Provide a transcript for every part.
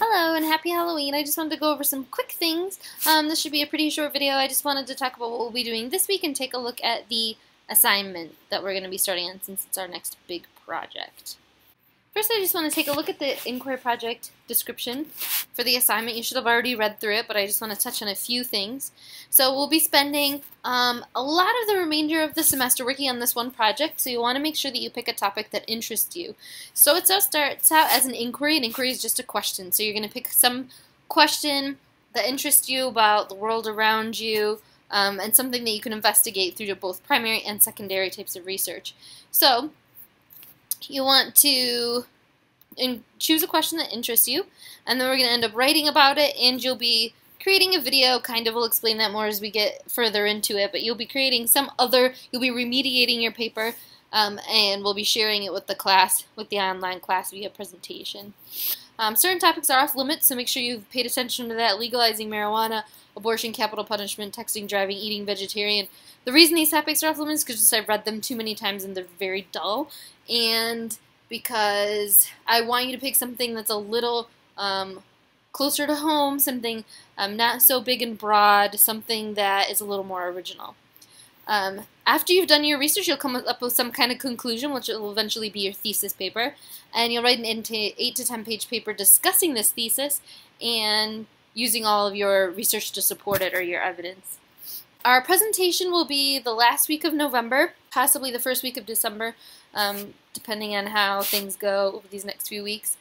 Hello and happy Halloween. I just wanted to go over some quick things. This should be a pretty short video. I just wanted to talk about what we'll be doing this week and take a look at the assignment that we're going to be starting on since it's our next big project. First, I just want to take a look at the inquiry project description for the assignment. You should have already read through it, but I just want to touch on a few things. So we'll be spending a lot of the remainder of the semester working on this one project, so you want to make sure that you pick a topic that interests you. So it starts out as an inquiry. An inquiry is just a question. So you're going to pick some question that interests you about the world around you, and something that you can investigate through both primary and secondary types of research. So you want to choose a question that interests you, and then we're going to end up writing about it, and you'll be creating a video. We'll explain that more as we get further into it, but you'll be creating you'll be remediating your paper, and we'll be sharing it with the class, with the online class via presentation. Certain topics are off limits, so make sure you've paid attention to that. Legalizing marijuana, abortion, capital punishment, texting, driving, eating vegetarian. The reason these topics are off limits is because I've read them too many times and they're very dull, and because I want you to pick something that's a little closer to home, something not so big and broad, something that is a little more original. After you've done your research, you'll come up with some kind of conclusion, which will eventually be your thesis paper, and you'll write an 8 to 10 page paper discussing this thesis and using all of your research to support it or your evidence. Our presentation will be the last week of November, possibly the first week of December, depending on how things go over these next few weeks.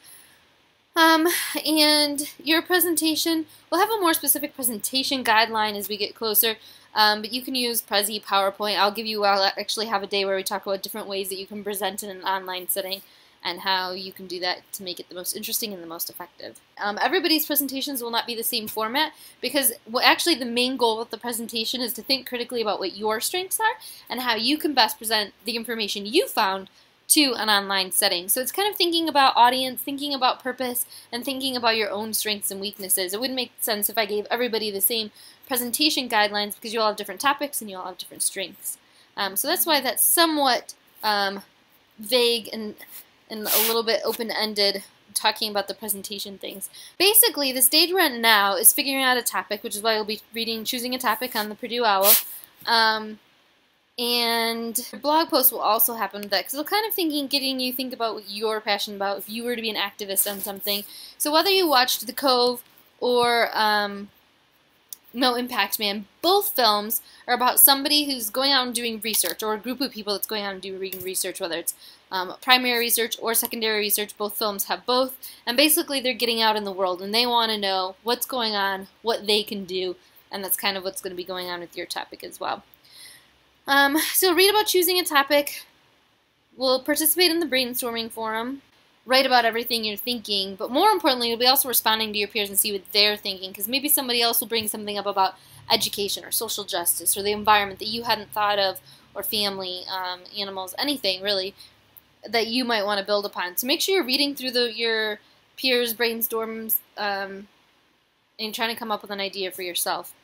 And your presentation, we'll have a more specific presentation guideline as we get closer, but you can use Prezi, PowerPoint. I'll actually have a day where we talk about different ways that you can present in an online setting and how you can do that to make it the most interesting and the most effective. Everybody's presentations will not be the same format because actually the main goal with the presentation is to think critically about what your strengths are and how you can best present the information you found to an online setting. So it's kind of thinking about audience, thinking about purpose, and thinking about your own strengths and weaknesses. It wouldn't make sense if I gave everybody the same presentation guidelines because you all have different topics and you all have different strengths. So that's why that's somewhat vague and a little bit open-ended, talking about the presentation things. Basically, the stage we're at now is figuring out a topic, which is why you'll be choosing a topic on the Purdue Owl. And your blog post will also happen with that, because it'll kind of getting you think about what you're passionate about if you were to be an activist on something. So whether you watched The Cove or No Impact Man, both films are about somebody who's going out and doing research, or a group of people that's going out and doing research, whether it's primary research or secondary research. Both films have both, and basically they're getting out in the world and they want to know what's going on, what they can do, and that's kind of what's going to be going on with your topic as well. So read about choosing a topic, we'll participate in the brainstorming forum, write about everything you're thinking, but more importantly, you'll be also responding to your peers and see what they're thinking, because maybe somebody else will bring something up about education or social justice or the environment that you hadn't thought of, or family, animals, anything really that you might want to build upon. So make sure you're reading through your peers' brainstorms and trying to come up with an idea for yourself.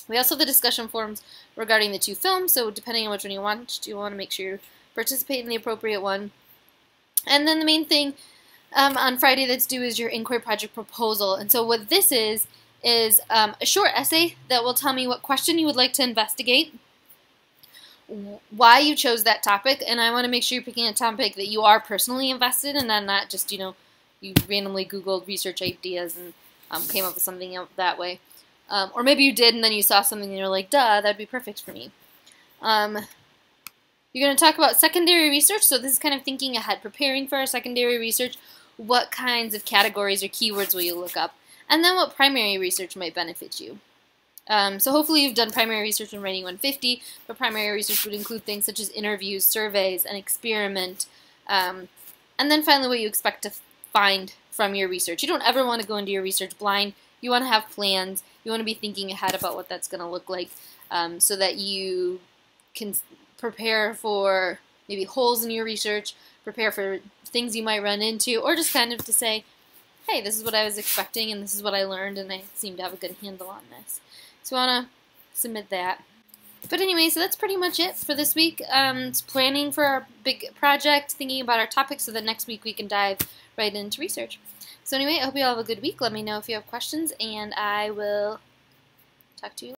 We also have the discussion forums regarding the two films, so depending on which one you want to make sure you participate in the appropriate one. And then the main thing on Friday that's due is your inquiry project proposal. And so what this is a short essay that will tell me what question you would like to investigate, why you chose that topic, and I want to make sure you're picking a topic that you are personally invested in, and not just, you randomly Googled research ideas and came up with something that way. Or maybe you did and then you saw something and you're like, duh, that'd be perfect for me. You're going to talk about secondary research, so this is kind of thinking ahead, preparing for our secondary research. What kinds of categories or keywords will you look up? And then what primary research might benefit you. So hopefully you've done primary research in Writing 150, but primary research would include things such as interviews, surveys, an experiment, and then finally what you expect to find from your research. You don't ever want to go into your research blind. You want to have plans. You want to be thinking ahead about what that's going to look like, so that you can prepare for maybe holes in your research, prepare for things you might run into, or just kind of to say, hey, this is what I was expecting and this is what I learned and I seem to have a good handle on this. So I want to submit that. But anyway, so that's pretty much it for this week. It's planning for our big project, thinking about our topics so that next week we can dive right into research. So anyway, I hope you all have a good week. Let me know if you have questions, and I will talk to you later.